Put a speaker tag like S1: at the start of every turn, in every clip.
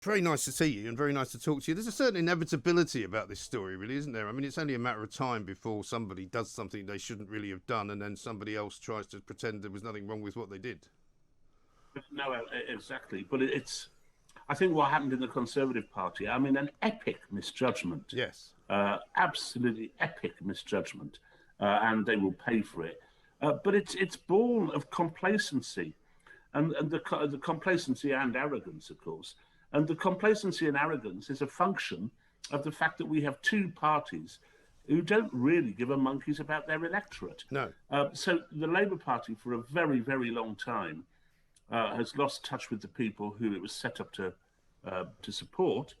S1: Very nice to see you and very nice to talk to you. There's a certain inevitability about this story, really, isn't there? I mean, it's only a matter of time before somebody does something they shouldn't really have done, and then somebody else tries to pretend there was nothing wrong with what they did.
S2: No, exactly. But I think what happened in the Conservative Party, I mean, an epic misjudgment.
S1: Yes.
S2: Absolutely epic misjudgment. And they will pay for it. But it's born of complacency. And the complacency and arrogance, of course. And the complacency and arrogance is a function of the fact that we have two parties who don't really give a monkeys about their electorate.
S1: No.
S2: So the Labour Party, for a very, very long time, has lost touch with the people who it was set up to support,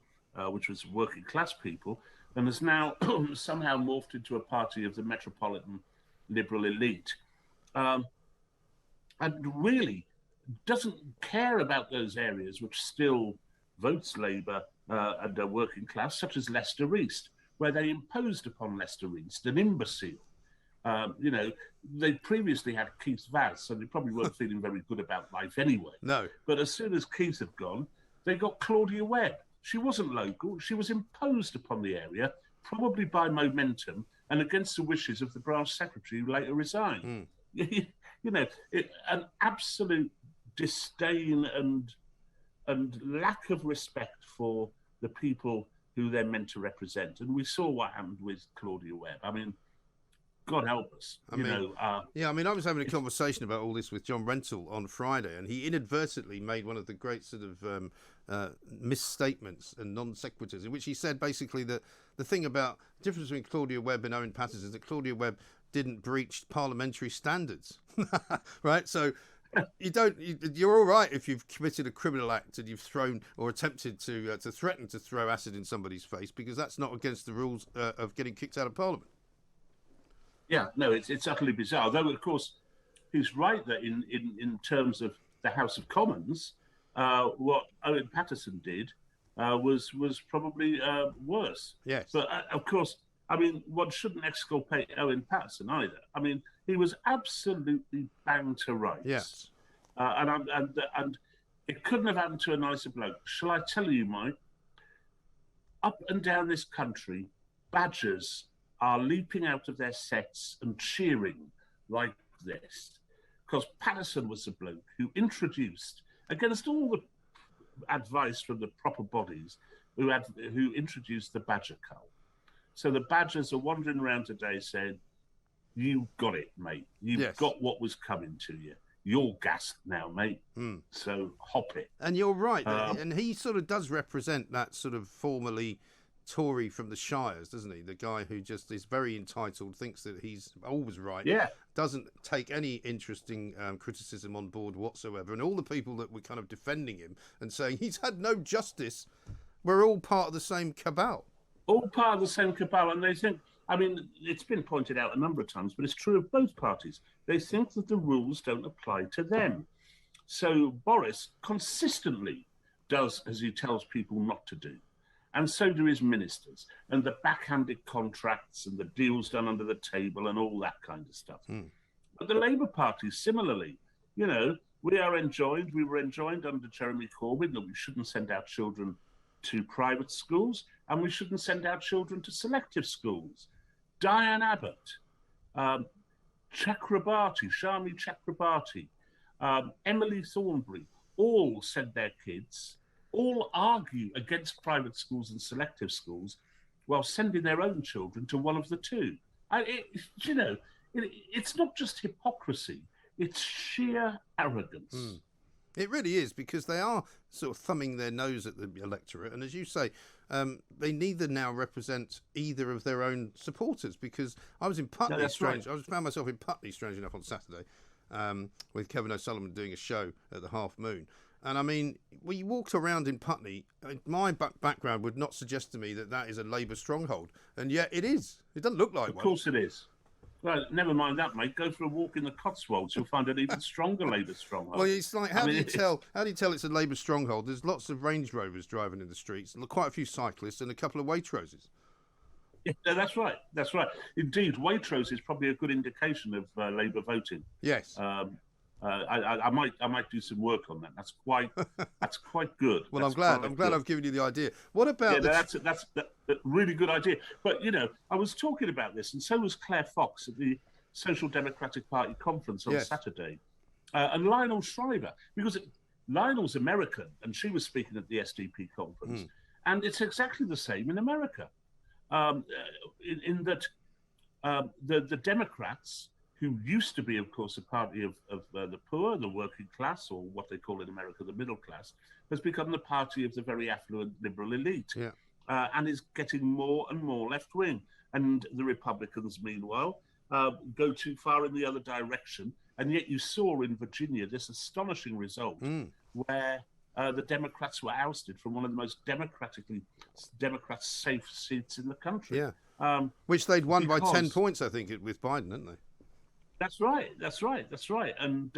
S2: which was working class people, and has now somehow morphed into a party of the metropolitan liberal elite, and really doesn't care about those areas which still votes Labour and are working class, such as Leicester East, where they imposed upon Leicester East an imbecile. They previously had Keith Vaz, so they probably weren't feeling very good about life anyway.
S1: No.
S2: But as soon as Keith had gone, they got Claudia Webb. She wasn't local. She was imposed upon the area, probably by momentum and against the wishes of the branch secretary who later resigned. An absolute disdain and lack of respect for the people who they're meant to represent. And we saw what happened with Claudia Webb. I mean, God help us. I
S1: was having a conversation about all this with John Rentoul on Friday, and he inadvertently made one of the great sort of misstatements and non sequiturs, in which he said basically that the thing about the difference between Claudia Webb and Owen Paterson is that Claudia Webb didn't breach parliamentary standards, right? So you're all right if you've committed a criminal act and you've thrown or attempted to threaten to throw acid in somebody's face, because that's not against the rules of getting kicked out of Parliament.
S2: Yeah, no, it's utterly bizarre. Though, of course, he's right that in terms of the House of Commons, what Owen Paterson did was probably worse.
S1: Yes.
S2: But, of course, I mean, one shouldn't exculpate Owen Paterson either. I mean, he was absolutely bang to rights.
S1: Yes.
S2: And it couldn't have happened to a nicer bloke. Shall I tell you, Mike? Up and down this country, badgers are leaping out of their sets and cheering like this. Because Paterson was the bloke who introduced, against all the advice from the proper bodies, who introduced the badger cull. So the badgers are wandering around today saying, you got it, mate. You've got what was coming to you. You're gassed now, mate. So hop it.
S1: And you're right. And he sort of does represent that sort of formerly Tory from the Shires, doesn't he? The guy who just is very entitled, thinks that he's always right, doesn't take any interesting criticism on board whatsoever. And all the people that were kind of defending him and saying he's had no justice, we're all part of the same cabal.
S2: All part of the same cabal. And they think, I mean, it's been pointed out a number of times, but it's true of both parties. They think that the rules don't apply to them. So Boris consistently does as he tells people not to do. And so do his ministers, and the backhanded contracts and the deals done under the table and all that kind of stuff. But the Labour Party, similarly, we were enjoined under Jeremy Corbyn that we shouldn't send our children to private schools and we shouldn't send our children to selective schools. Diane Abbott, Shami Chakrabarti, Emily Thornberry, all sent their kids, all argue against private schools and selective schools while sending their own children to one of the two. It's not just hypocrisy, it's sheer arrogance.
S1: It really is, because they are sort of thumbing their nose at the electorate. And as you say, they neither now represent either of their own supporters, because I was in Putney, I found myself in Putney, strange enough, on Saturday, with Kevin O'Sullivan doing a show at the Half Moon. And I mean, when you walked around in Putney, my background would not suggest to me that is a Labour stronghold. And yet it is. It doesn't look like one.
S2: Of course it is. Well, never mind that, mate. Go for a walk in the Cotswolds. You'll find an even stronger Labour stronghold.
S1: Well, it's like, how do you tell it's a Labour stronghold? There's lots of Range Rovers driving in the streets, quite a few cyclists and a couple of Waitroses.
S2: Yeah, that's right. That's right. Indeed, Waitrose is probably a good indication of Labour voting.
S1: Yes.
S2: I might do some work on that. That's quite good.
S1: Well,
S2: That's
S1: I'm glad I've given you the idea. What about
S2: that's a really good idea. But I was talking about this, and so was Claire Fox at the Social Democratic Party conference on Saturday, and Lionel Shriver, because Lionel's American, and she was speaking at the SDP conference, and it's exactly the same in America, in that the Democrats, who used to be, of course, a party of the poor, the working class, or what they call in America the middle class, has become the party of the very affluent liberal elite, and is getting more and more left-wing. And the Republicans, meanwhile, go too far in the other direction. And yet you saw in Virginia this astonishing result where the Democrats were ousted from one of the most Democrat-safe seats in the country.
S1: Yeah, which they'd won by 10 points, I think, with Biden, didn't they?
S2: That's right. And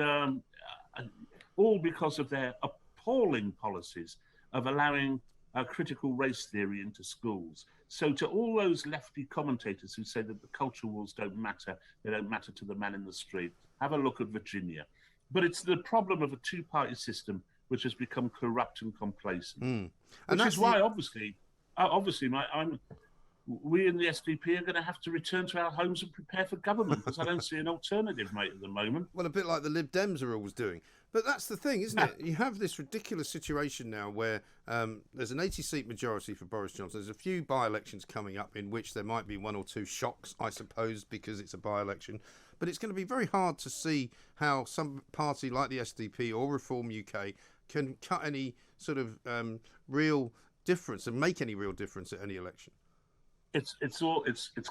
S2: all because of their appalling policies of allowing critical race theory into schools. So to all those lefty commentators who say that the culture wars don't matter, they don't matter to the man in the street, have a look at Virginia. But it's the problem of a two-party system which has become corrupt and complacent. Which is why, obviously, we in the SDP are going to have to return to our homes and prepare for government, because I don't see an alternative, mate, at the moment.
S1: Well, a bit like the Lib Dems are always doing. But that's the thing, isn't it? You have this ridiculous situation now where there's an 80-seat majority for Boris Johnson. There's a few by-elections coming up in which there might be one or two shocks, I suppose, because it's a by-election. But it's going to be very hard to see how some party like the SDP or Reform UK can cut any sort of real difference and make any real difference at any election.
S2: It's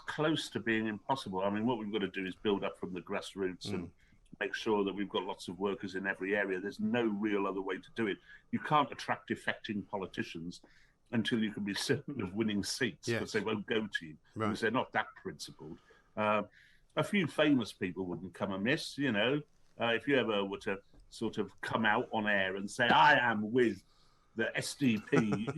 S2: close to being impossible. I mean, what we've got to do is build up from the grassroots and make sure that we've got lots of workers in every area. There's no real other way to do it. You can't attract defecting politicians until you can be certain of winning seats, because they won't go to you, because they're not that principled. A few famous people wouldn't come amiss, if you ever were to sort of come out on air and say, I am with the SDP,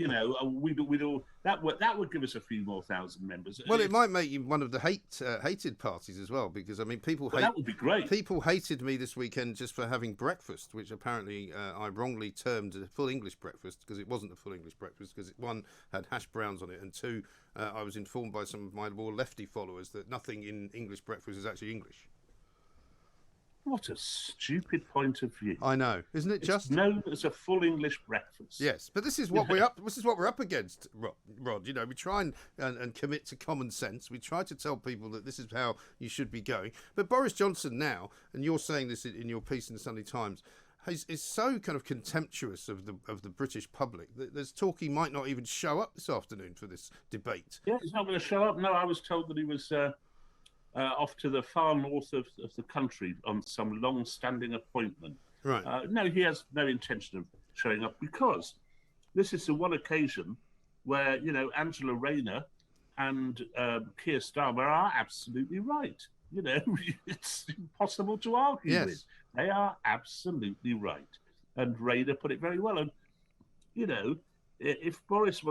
S2: we'd all that would give us a few more thousand members.
S1: Well, it might make you one of the hated parties as well, because I mean,
S2: that would be great.
S1: People hated me this weekend just for having breakfast, which apparently I wrongly termed a full English breakfast, because it wasn't a full English breakfast, because one had hash browns on it, and two, I was informed by some of my more lefty followers that nothing in English breakfast is actually English.
S2: What a stupid point of view!
S1: I know, isn't it? Just
S2: known as a full English breakfast.
S1: Yes, but this is what we're up. This is what we're up against, Rod. We try and commit to common sense. We try to tell people that this is how you should be going. But Boris Johnson now, and you're saying this in your piece in the Sunday Times, is so kind of contemptuous of the British public that there's talk he might not even show up this afternoon for this debate.
S2: Yeah, he's not going to show up. No, I was told that he was off to the far north of the country on some long-standing appointment.
S1: Right.
S2: No, he has no intention of showing up, because this is the one occasion where, Angela Rayner and Keir Starmer are absolutely right. It's impossible to argue with. They are absolutely right. And Rayner put it very well. And, if Boris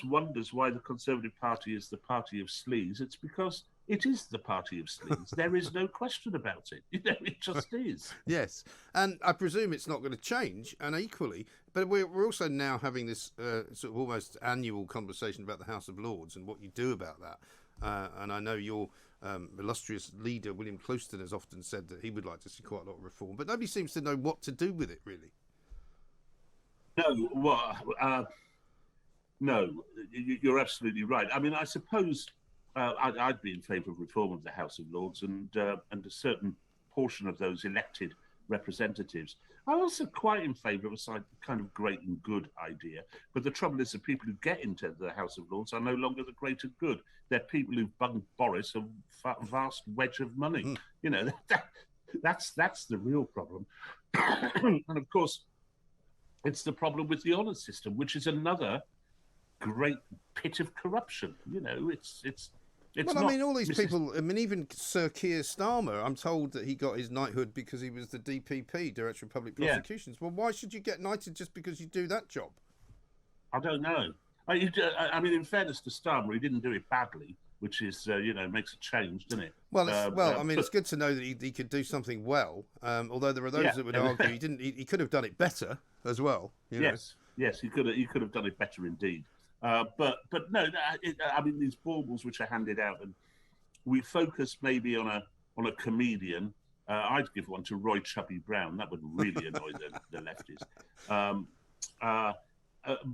S2: wonders why the Conservative Party is the party of sleaze, it's because it is the party of sleaze. There is no question about it. It just is.
S1: Yes, and I presume it's not going to change. And equally, but we're also now having this sort of almost annual conversation about the House of Lords and what you do about that. And I know your illustrious leader, William Clouston, has often said that he would like to see quite a lot of reform, but nobody seems to know what to do with it, really.
S2: No, you're absolutely right. I mean, I suppose I'd be in favour of reform of the House of Lords and a certain portion of those elected representatives. I'm also quite in favour of a kind of great and good idea. But the trouble is the people who get into the House of Lords are no longer the great and good. They're people who've bunged Boris a vast wedge of money. That's the real problem. And of course, it's the problem with the honours system, which is another great pit of corruption. It's
S1: well, I mean, all these people, I mean, even Sir Keir Starmer, I'm told that he got his knighthood because he was the DPP, Director of Public Prosecutions. Well, why should you get knighted just because you do that job?
S2: I don't know. I mean, in fairness to Starmer, he didn't do it badly. which is makes a change, doesn't it?
S1: Well, I mean, it's good to know that he could do something well. Although there are those that would argue he didn't. He could have done it better as well.
S2: Yes, he could have done it better indeed. But no, I mean, these baubles which are handed out, and we focus maybe on a comedian. I'd give one to Roy Chubby Brown. That would really annoy the lefties.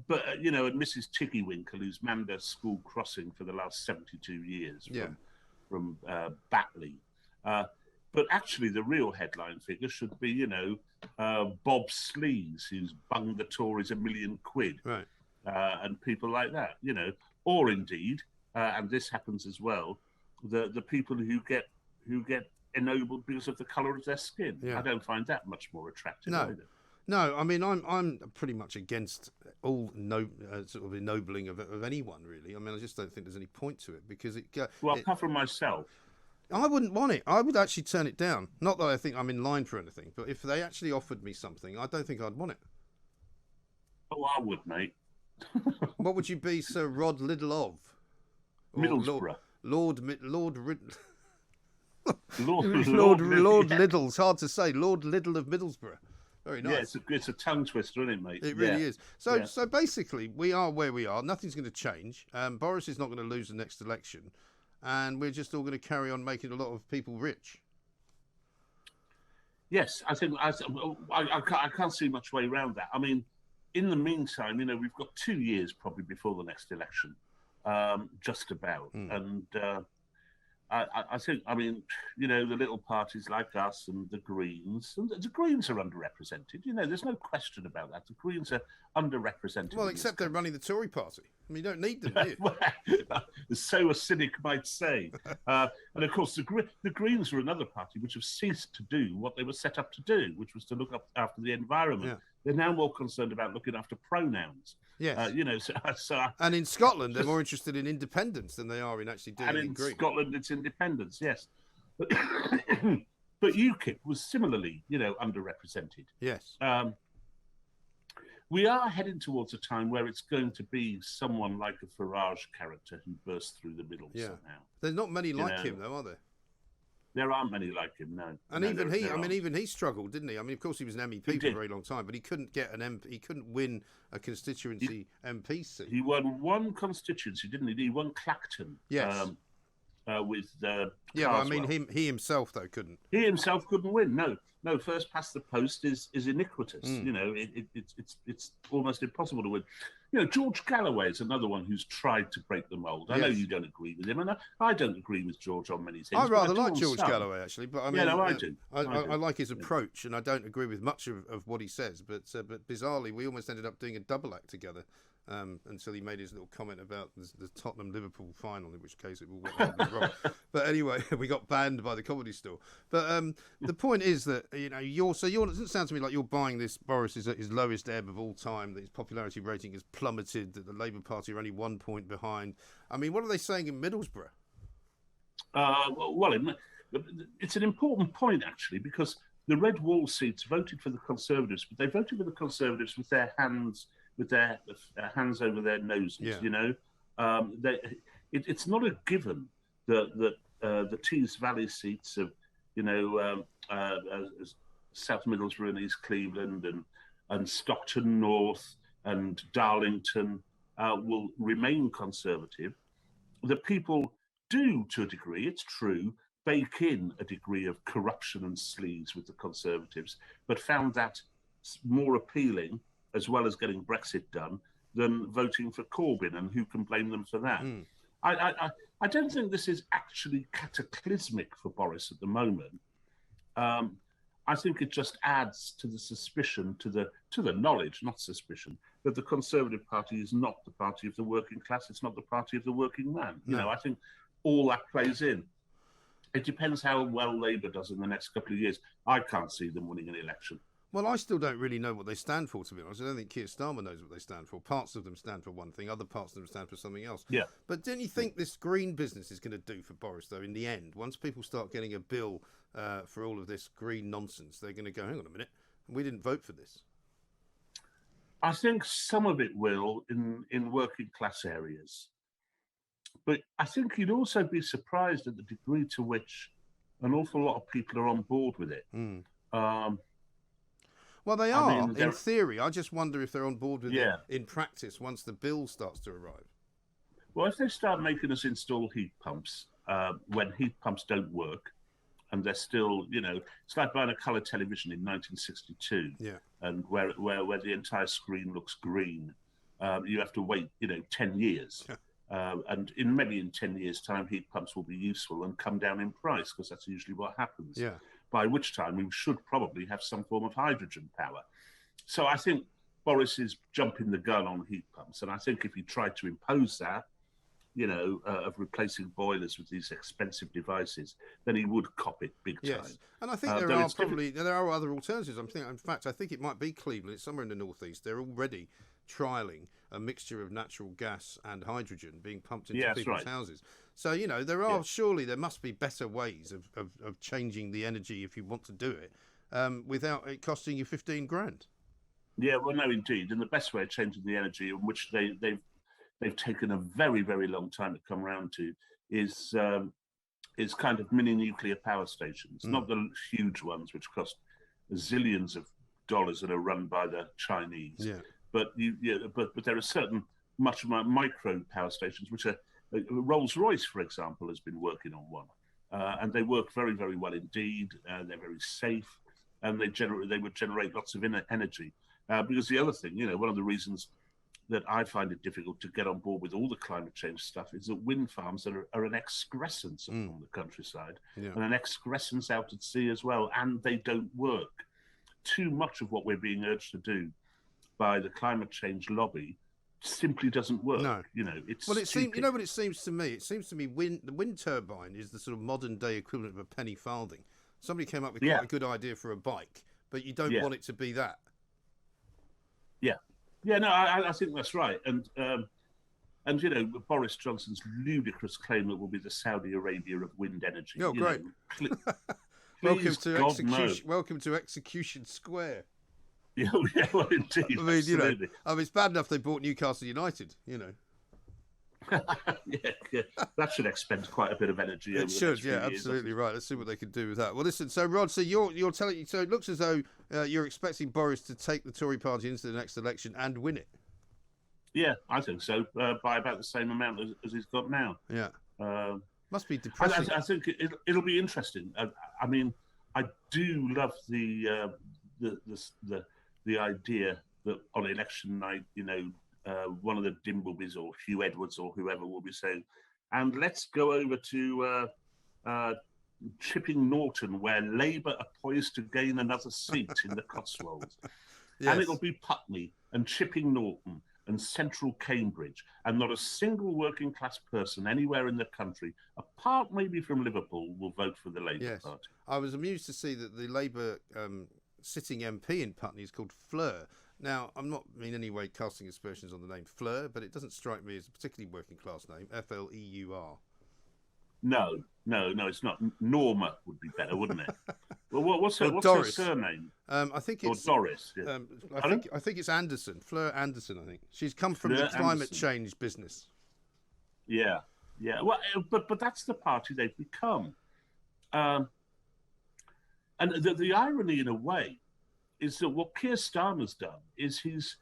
S2: But and Mrs. Tiggywinkle, who's manned a school crossing for the last 72 years from Batley. But actually, the real headline figure should be, Bob Sleaze, who's bunged the Tories £1 million,
S1: right?
S2: And people like that, or indeed, and this happens as well, the people who get ennobled because of the colour of their skin. I don't find that much more attractive either.
S1: No, I mean, I'm pretty much against all sort of ennobling of anyone, really. I mean, I just don't think there's any point to it because
S2: apart from myself,
S1: I wouldn't want it. I would actually turn it down. Not that I think I'm in line for anything, but if they actually offered me something, I don't think I'd want it.
S2: Oh, I would, mate.
S1: What would you be, Sir Rod Liddle of? Or
S2: Middlesbrough.
S1: Lord Liddle. It's hard to say. Lord Liddle of Middlesbrough. Very nice.
S2: Yeah, it's a tongue twister, isn't it, mate?
S1: It really is. So basically, we are where we are. Nothing's going to change. Boris is not going to lose the next election, and we're just all going to carry on making a lot of people rich.
S2: Yes, I think I can't see much way around that. I mean, in the meantime, we've got 2 years probably before the next election, just about, and. I think, I mean, the little parties like us and the Greens are underrepresented. There's no question about that. The Greens are underrepresented.
S1: Well, except they're running the Tory party. I mean, you don't need them, do you?
S2: So a cynic might say. And of course, the Greens are another party which have ceased to do what they were set up to do, which was to look after the environment. Yeah. They're now more concerned about looking after pronouns.
S1: Yes.
S2: So
S1: and in Scotland, they're more interested in independence than they are in actually doing it in Greece.
S2: Scotland, it's independence, yes. But UKIP was similarly, underrepresented.
S1: Yes.
S2: We are heading towards a time where it's going to be someone like a Farage character who bursts through the middle somehow.
S1: There's not many like him, though, are there?
S2: There aren't many like him, no.
S1: And even he struggled, didn't he? I mean, of course, he was an MEP for a very long time, but he couldn't get he couldn't win a constituency MP seat.
S2: He won one constituency, didn't he? He won Clacton.
S1: Yes.
S2: With
S1: but I mean, he himself though couldn't.
S2: He himself couldn't win. No. First past the post is iniquitous. It's almost impossible to win. George Galloway is another one who's tried to break the mould. I know you don't agree with him, and I don't agree with George on many things.
S1: I rather like George Galloway actually, but I mean,
S2: I do.
S1: I like his approach, and I don't agree with much of what he says. But bizarrely, we almost ended up doing a double act together. Until he made his little comment about the Tottenham-Liverpool final, in which case it all went wrong. But anyway, we got banned by the Comedy Store. But the point is that it doesn't sound to me like you're buying this. Boris is at his lowest ebb of all time. That his popularity rating has plummeted. That the Labour Party are only 1 point behind. I mean, what are they saying in Middlesbrough?
S2: It's an important point actually, because the Red Wall seats voted for the Conservatives, but they voted for the Conservatives with their hands over their noses. It's not a given that the Tees Valley seats of South Middlesbrough and East Cleveland and Stockton North and Darlington will remain Conservative. The people do, to a degree, it's true, bake in a degree of corruption and sleaze with the Conservatives, but found that more appealing, as well as getting Brexit done, than voting for Corbyn, and who can blame them for that? I don't think this is actually cataclysmic for Boris at the moment. I think it just adds to the suspicion, to the knowledge, not suspicion, that the Conservative Party is not the party of the working class. It's not the party of the working man.
S1: No.
S2: I think all that plays in. It depends how well Labour does in the next couple of years. I can't see them winning an election.
S1: Well, I still don't really know what they stand for, to be honest. I don't think Keir Starmer knows what they stand for. Parts of them stand for one thing, other parts of them stand for something else.
S2: Yeah.
S1: But don't you think this green business is going to do for Boris, though, in the end? Once people start getting a bill for all of this green nonsense, they're going to go, hang on a minute, we didn't vote for this.
S2: I think some of it will in working class areas. But I think you'd also be surprised at the degree to which an awful lot of people are on board with it.
S1: Mm.
S2: Um,
S1: Well, they
S2: I
S1: are,
S2: mean,
S1: in theory. I just wonder if they're on board with
S2: yeah.
S1: it in practice once the bill starts to arrive.
S2: Well, if they start making us install heat pumps when heat pumps don't work, and they're still, it's like buying a colour television in 1962, and where the entire screen looks green. You have to wait, 10 years. And maybe in 10 years' time, heat pumps will be useful and come down in price, because that's usually what happens.
S1: Yeah.
S2: By which time we should probably have some form of hydrogen power. So I think Boris is jumping the gun on heat pumps. And I think if he tried to impose that, of replacing boilers with these expensive devices, then he would cop it big time.
S1: Yes, and I think there are other alternatives. In fact, I think it might be Cleveland. It's somewhere in the northeast. They're already trialling a mixture of natural gas and hydrogen being pumped into people's houses. So there must be better ways of changing the energy if you want to do it without it costing you 15 grand.
S2: Yeah, well, no, indeed, and the best way of changing the energy, in which they've taken a very, very long time to come around to, is kind of mini nuclear power stations, not the huge ones which cost zillions of dollars and are run by the Chinese.
S1: Yeah.
S2: But there are certain much micro power stations which are Rolls-Royce, for example, has been working on one, and they work very, very well indeed. They're very safe, and they would generate lots of energy. Because the other thing, one of the reasons that I find it difficult to get on board with all the climate change stuff is that wind farms are an excrescence on the countryside, and an excrescence out at sea as well, and they don't work. Too much of what we're being urged to do by the climate change lobby simply doesn't work.
S1: No.
S2: It's
S1: what it seems to me. It seems to me the wind turbine is the sort of modern day equivalent of a penny farthing. Somebody came up with quite a good idea for a bike, but you don't want it to be that.
S2: Yeah, no, I think that's right. And Boris Johnson's ludicrous claim that we'll be the Saudi Arabia of wind energy.
S1: Oh, great. Welcome to Execution Square.
S2: Yeah, well, indeed.
S1: I mean, absolutely. It's bad enough they bought Newcastle United,
S2: yeah, that should expend quite a bit of energy.
S1: It should, absolutely right. Let's see what they can do with that. Well, listen, so Rod, so you're telling, so it looks as though you're expecting Boris to take the Tory party into the next election and win it.
S2: Yeah, I think so, by about the same amount as he's got now.
S1: Yeah, must be depressing.
S2: I think it'll be interesting. I mean, I do love the idea that on election night, one of the Dimblebys or Hugh Edwards or whoever will be saying, and let's go over to Chipping Norton, where Labour are poised to gain another seat in the Cotswolds. Yes. And it'll be Putney and Chipping Norton and central Cambridge, and not a single working class person anywhere in the country, apart maybe from Liverpool, will vote for the Labour Party. I
S1: was amused to see that the Labour sitting MP in Putney is called Fleur. Now, I'm not in any way casting aspersions on the name Fleur, but it doesn't strike me as a particularly working class name. Fleur.
S2: No, it's not. Norma would be better, wouldn't it? Well, what's her surname?
S1: I think it's
S2: Doris. Yeah.
S1: I think it's Anderson. Fleur Anderson. I think she's come from the climate change business.
S2: Yeah. Well, but that's the party they've become. And the irony, in a way, is that what Keir Starmer's done is he's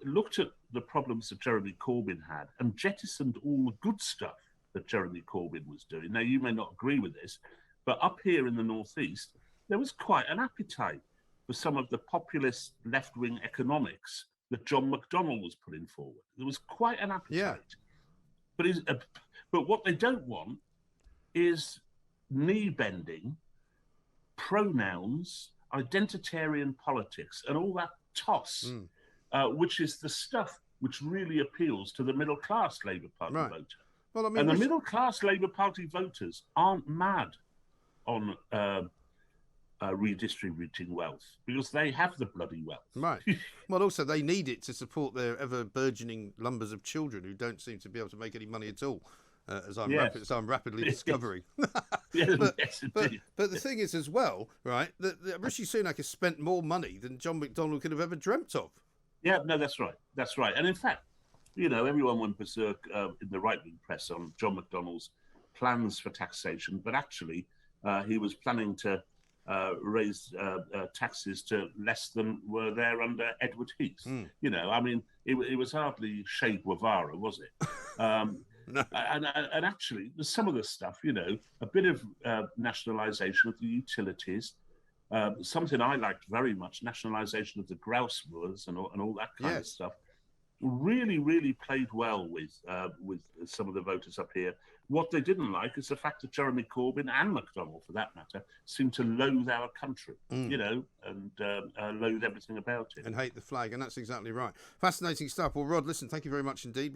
S2: looked at the problems that Jeremy Corbyn had and jettisoned all the good stuff that Jeremy Corbyn was doing. Now, you may not agree with this, but up here in the northeast, there was quite an appetite for some of the populist left-wing economics that John McDonnell was putting forward. There was quite an appetite. Yeah. But what they don't want is knee-bending, pronouns, identitarian politics, and all that toss, which is the stuff which really appeals to the middle-class Labour Party voter. Well, I mean, and the middle-class Labour Party voters aren't mad on redistributing wealth, because they have the bloody wealth.
S1: Right. Well, also, they need it to support their ever-burgeoning numbers of children who don't seem to be able to make any money at all, as I'm rapidly discovering. But the thing is, as well, right, that Rishi Sunak has spent more money than John McDonnell could have ever dreamt of.
S2: Yeah, no, that's right. And in fact, you know, everyone went berserk in the right-wing press on John McDonnell's plans for taxation, but actually he was planning to raise taxes to less than were there under Edward Heath. You know, I mean, it was hardly Che Guevara, was it?
S1: No.
S2: And actually, some of the stuff, you know, a bit of nationalisation of the utilities, something I liked very much, nationalisation of the grouse moors and all that kind of stuff, really, really played well with some of the voters up here. What they didn't like is the fact that Jeremy Corbyn and McDonnell, for that matter, seem to loathe our country, you know, and loathe everything about it.
S1: And hate the flag, and that's exactly right. Fascinating stuff. Well, Rod, listen, thank you very much indeed.